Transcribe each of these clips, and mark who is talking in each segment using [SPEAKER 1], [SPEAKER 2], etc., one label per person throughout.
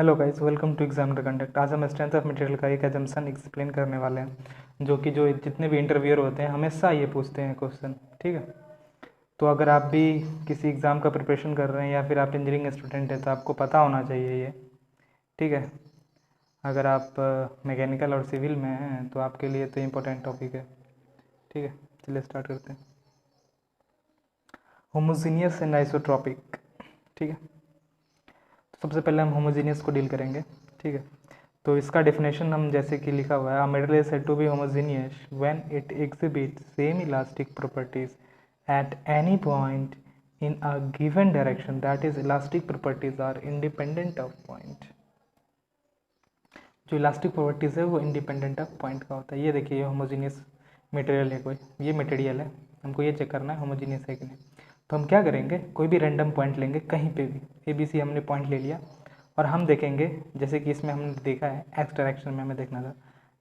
[SPEAKER 1] Hello guys, welcome to examiner conduct. आज हम strength of material का एक एजम्पशन एक्सप्लेन करने वाले हैं, जो कि जितने भी इंटरव्यूअर होते हैं हमेशा ये पूछते हैं क्वेश्चन। ठीक है, तो अगर आप भी किसी एग्ज़ाम का प्रिपरेशन कर रहे हैं या फिर आप इंजीनियरिंग स्टूडेंट हैं तो आपको पता होना चाहिए ये। ठीक है, अगर आप मैकेनिकल और सिविल में हैं तो आपके लिए तो इम्पोर्टेंट टॉपिक है। ठीक है, चलिए स्टार्ट करते हैं। Homogeneous and isotropic. ठीक है, सबसे पहले हम होमोजीनियस को डील करेंगे। ठीक है, तो इसका डेफिनेशन हम जैसे कि लिखा हुआ है, material is said to be homogeneous when it exhibits same elastic properties at any point in a given direction, that is elastic properties are independent of point. जो इलास्टिक प्रॉपर्टीज है वो इंडिपेंडेंट ऑफ पॉइंट का होता है। ये देखिए, ये homogeneous material है, कोई ये मटेरियल है, हमको ये चेक करना है होमोजीनियस है कि नहीं। तो हम क्या करेंगे, कोई भी रैंडम पॉइंट लेंगे कहीं पे भी, ए बी सी हमने पॉइंट ले लिया और हम देखेंगे, जैसे कि इसमें हमने देखा है एक्स डायरेक्शन में हमें देखना था,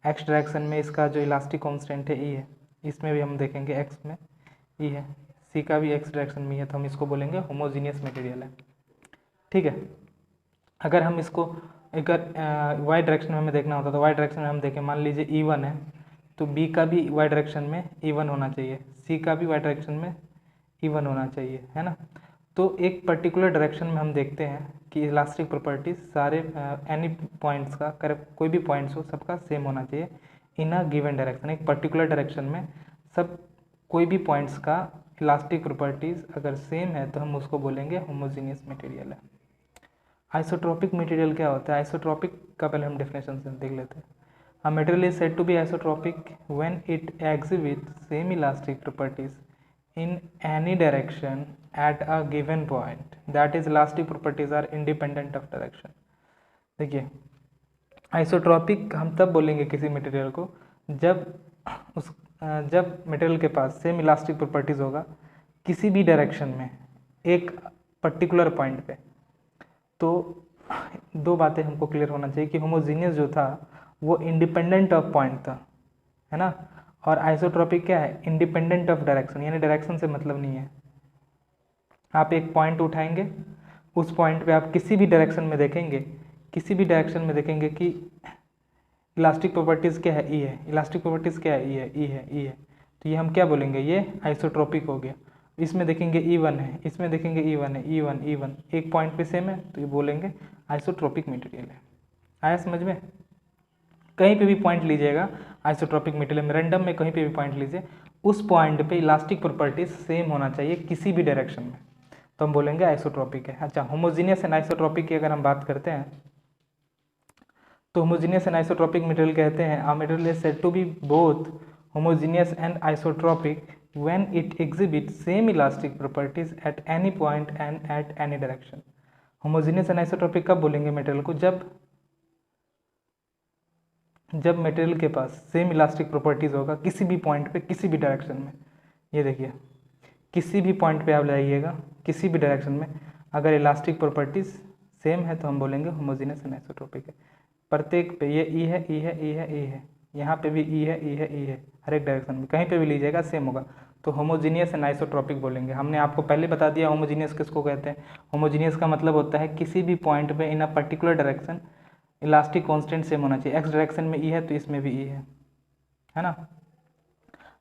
[SPEAKER 1] एक्स डायरेक्शन में इसका जो इलास्टिक कांस्टेंट है ई है, इसमें भी हम देखेंगे एक्स में ई है, सी का भी एक्स डायरेक्शन में है, तो हम इसको बोलेंगे होमोजीनियस मटेरियल है। ठीक है, अगर हम इसको अगर वाई डायरेक्शन में हमें देखना होता तो वाई डायरेक्शन में हम देखें, मान लीजिए E1 है तो बी का भी वाई डायरेक्शन में E1 होना चाहिए, सी का भी वाई डायरेक्शन में E1 होना चाहिए, है ना। तो एक पर्टिकुलर डायरेक्शन में हम देखते हैं कि इलास्टिक प्रॉपर्टीज सारे एनी पॉइंट्स का, करेक्ट कोई भी पॉइंट्स हो सबका सेम होना चाहिए इन अ गिवन डायरेक्शन। एक पर्टिकुलर डायरेक्शन में सब कोई भी पॉइंट्स का इलास्टिक प्रॉपर्टीज अगर सेम है तो हम उसको बोलेंगे होमोजीनियस मटेरियल है। आइसोट्रोपिक मटेरियल क्या होता है, आइसोट्रोपिक का पहले हम डेफिनेशन से देख लेते हैं। A material is said to be isotropic when it exhibits same elastic properties in any direction at a given point, that is elastic properties are independent of direction। देखिए, आइसोट्रोपिक हम तब बोलेंगे किसी मटेरियल को जब उस जब मटेरियल के पास सेम इलास्टिक प्रॉपर्टीज होगा किसी भी डायरेक्शन में एक पर्टिकुलर पॉइंट पे। तो दो बातें हमको क्लियर होना चाहिए कि होमोजीनियस जो था वो इंडिपेंडेंट ऑफ पॉइंट था, है ना, और आइसोट्रोपिक क्या है, इंडिपेंडेंट ऑफ डायरेक्शन, यानी डायरेक्शन से मतलब नहीं है। आप एक पॉइंट उठाएंगे, उस पॉइंट पे आप किसी भी डायरेक्शन में देखेंगे, किसी भी डायरेक्शन में देखेंगे कि इलास्टिक प्रॉपर्टीज़ क्या है, ई है, इलास्टिक प्रॉपर्टीज़ क्या है, ई है, ई है, ई है, तो ये हम क्या बोलेंगे, ये आइसोट्रोपिक हो गया। इसमें देखेंगे E1 है, इसमें देखेंगे E1 है, E1 E1 एक पॉइंट पे सेम है तो ये बोलेंगे आइसोट्रोपिक मटेरियल है। आया समझ में। कहीं पे भी पॉइंट लीजिएगा आइसोट्रोपिक मटेरियल में, रैंडम में कहीं पे भी पॉइंट लीजिए, उस पॉइंट पे इलास्टिक प्रॉपर्टीज सेम होना चाहिए किसी भी डायरेक्शन में, तो हम बोलेंगे आइसोट्रोपिक है। अच्छा, होमोजीनियस एंड आइसोट्रोपिक की अगर हम बात करते हैं तो होमोजीनियस एंड आइसोट्रोपिक मटेरियल कहते हैं a material is said to be both homogeneous and isotropic when it exhibits same elastic properties at any point and at any direction। Homogeneous and isotropic कब बोलेंगे मटेरियल को, जब material के पास same elastic properties होगा किसी भी point पे किसी भी डायरेक्शन में। ये देखिए, किसी भी पॉइंट पे आप लाइएगा, किसी भी डायरेक्शन में अगर इलास्टिक प्रॉपर्टीज सेम है तो हम बोलेंगे होमोजीनियस एंड आइसोट्रोपिक है। प्रत्येक पे ये ई है, ई है, ई है, ई है, यहाँ पे भी ई है, ई है, ई है, हर एक डायरेक्शन में कहीं पे भी लीजिएगा सेम होगा, तो होमोजीनियस एंड आइसोट्रोपिक बोलेंगे। हमने आपको पहले बता दिया होमोजीनियस किसको कहते हैं। होमोजीनियस का मतलब होता है किसी भी पॉइंट पे in a particular direction elastic constant same होना चाहिए। एक्स डायरेक्शन में ई है तो इसमें भी ई है ना।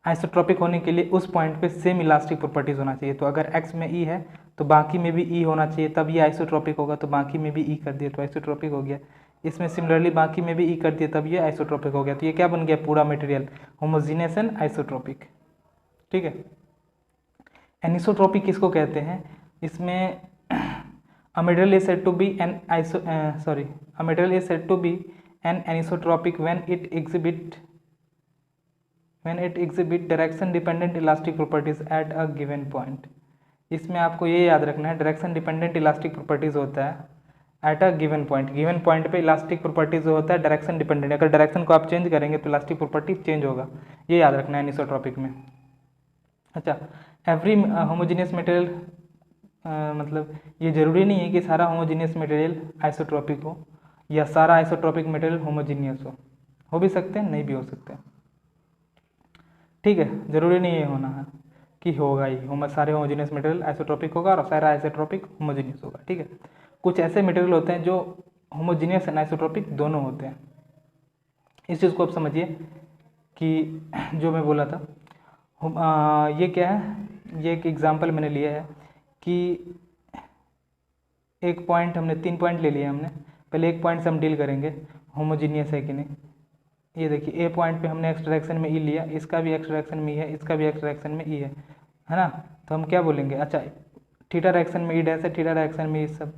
[SPEAKER 1] आइसोट्रोपिक होने के लिए उस पॉइंट पे सेम इलास्टिक प्रॉपर्टीज होना चाहिए, तो अगर एक्स में ई है तो बाकी में भी ई होना चाहिए, तब ये आइसोट्रोपिक होगा, तो बाकी में भी ई कर दिया तो आइसोट्रोपिक हो गया। इसमें सिमिलरली बाकी में भी ई कर दिया तब ये आइसोट्रोपिक हो गया, तो ये क्या बन गया, पूरा मटेरियल होमोजीनियस एंड आइसोट्रोपिक। ठीक है, एनिसोट्रोपिक किसको कहते हैं, इसमें a material is said to be an a material is said to be an anisotropic when it exhibit direction dependent elastic properties at a given point। इसमें आपको ये याद रखना है, डायरेक्शन डिपेंडेंट इलास्टिक प्रॉपर्टीज होता है at a given point. Given point पे elastic properties होता है डायरेक्शन डिपेंडेंट, अगर डायरेक्शन को आप चेंज करेंगे तो इलास्टिक प्रॉपर्टीज चेंज होगा, ये याद रखना है एनिसोट्रोपिक में। अच्छा, एवरी होमोजीनियस मटेरियल, मतलब ये ज़रूरी नहीं है कि सारा होमोजीनियस मटेरियल आइसोट्रोपिक हो या सारा आइसोट्रोपिक मटेरियल होमोजीनियस हो भी सकते हैं, नहीं भी हो सकते हैं। ठीक है, ज़रूरी नहीं ये होना है कि होगा ही सारे होमोजीनियस मटेरियल आइसोट्रोपिक होगा और सारा आइसोट्रोपिक होमोजीनियस होगा। ठीक है, कुछ ऐसे मटेरियल होते हैं जो होमोजीनियस एंड आइसोट्रोपिक दोनों होते हैं। इस चीज़ को आप समझिए कि जो मैं बोला था ये क्या है, ये एक एग्जांपल मैंने लिया है कि एक पॉइंट हमने 3 पॉइंट ले लिए हमने, पहले एक पॉइंट से हम डील करेंगे होमोजीनियस है कि नहीं। ये देखिए ए पॉइंट पे हमने एक्स डायरेक्शन में ई लिया, इसका भी एक्स डायरेक्शन में ई है, इसका भी एक्स डायरेक्शन में ई है ना। तो हम क्या बोलेंगे, अच्छा थीटा डायरेक्शन में ई डैश है, थीटा डायरेक्शन में ई सब,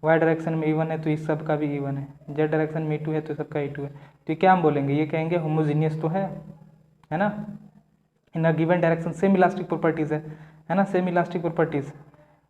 [SPEAKER 1] वाई डायरेक्शन में ई1 है तो इस सब का भी ई1 है, जेड डायरेक्शन में ई2 है तो सबका ई2 है। तो ये क्या हम बोलेंगे, ये कहेंगे होमोजीनियस तो है ना। In a given direction same elastic properties है ना, सेम इलास्टिक प्रॉपर्टीज़,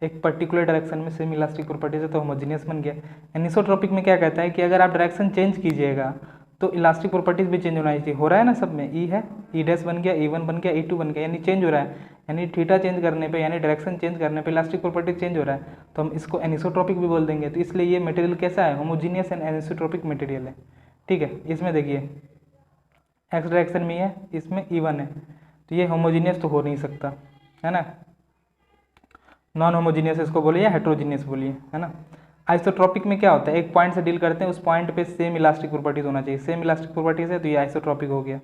[SPEAKER 1] एक पर्टिकुलर डायरेक्शन में सेम इलास्टिक प्रॉपर्टीज है तो होमोजीनियस बन गया। एनिसोट्रोपिक में क्या कहता है कि अगर आप डायरेक्शन चेंज कीजिएगा तो इलास्टिक प्रॉपर्टीज भी चेंज होना चाहिए। हो रहा है ना सब में, ई है, ई डैश बन गया, ई1 बन गया, ई2 बन गया, यानी चेंज हो रहा है, यानी थीटा चेंज करने पे, यानी डायरेक्शन चेंज करने पे इलास्टिक प्रॉपर्टीज चेंज हो रहा है, तो हम इसको एनिसोट्रोपिक भी बोल देंगे। तो इसलिए ये मटेरियल कैसा है, होमोजीनियस एंड एनिसोट्रोपिक मटेरियल है। ठीक है, इसमें देखिए एक्स डायरेक्शन में है, इसमें ई1 है, तो ये होमोजीनियस तो हो नहीं सकता, है ना। नॉन होमोजीनियस इसको बोलिए या हेट्रोजीनियस बोलिए, है ना। आइसोट्रॉपिक में क्या होता है, एक पॉइंट से डील करते हैं, उस पॉइंट पे सेम इलास्टिक प्रॉपर्टीज होना चाहिए, सेम इलास्टिक प्रॉपर्टीज है तो ये आइसोट्रॉपिक हो गया।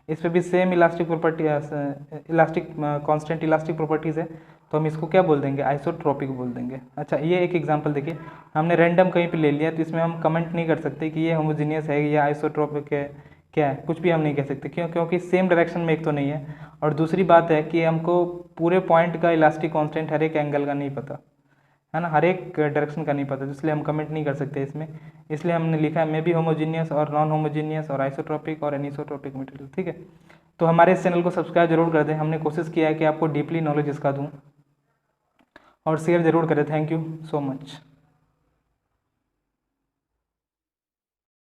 [SPEAKER 1] इस पे भी same elastic property, elastic constant elastic properties है, तो हम इसको क्या बोल देंगे, आइसोट्रॉपिक बोल देंगे। अच्छा ये एक एग्जांपल देखिए, हमने रैंडम कहीं पे ले लिया तो इसमें हम कमेंट नहीं कर सकते कि ये होमोजीनियस है या आइसोट्रॉपिक है, क्या है, कुछ भी हम नहीं कह सकते। क्यों, क्योंकि सेम डायरेक्शन में एक तो नहीं है, और दूसरी बात है कि हमको पूरे पॉइंट का इलास्टिक कांस्टेंट हर एक एंगल का नहीं पता, है ना, हर एक डायरेक्शन का नहीं पता, इसलिए हम कमेंट नहीं कर सकते इसमें। इसलिए हमने लिखा है मे बी होमोजीनियस और नॉन होमोजीनियस और आइसोट्रोपिक और एनिसोट्रोपिक मटेरियल। ठीक है, तो हमारे इस चैनल को सब्सक्राइब जरूर कर दें, हमने कोशिश किया है कि आपको डीपली नॉलेज इसका दूँ, और शेयर जरूर करें। Thank you so much.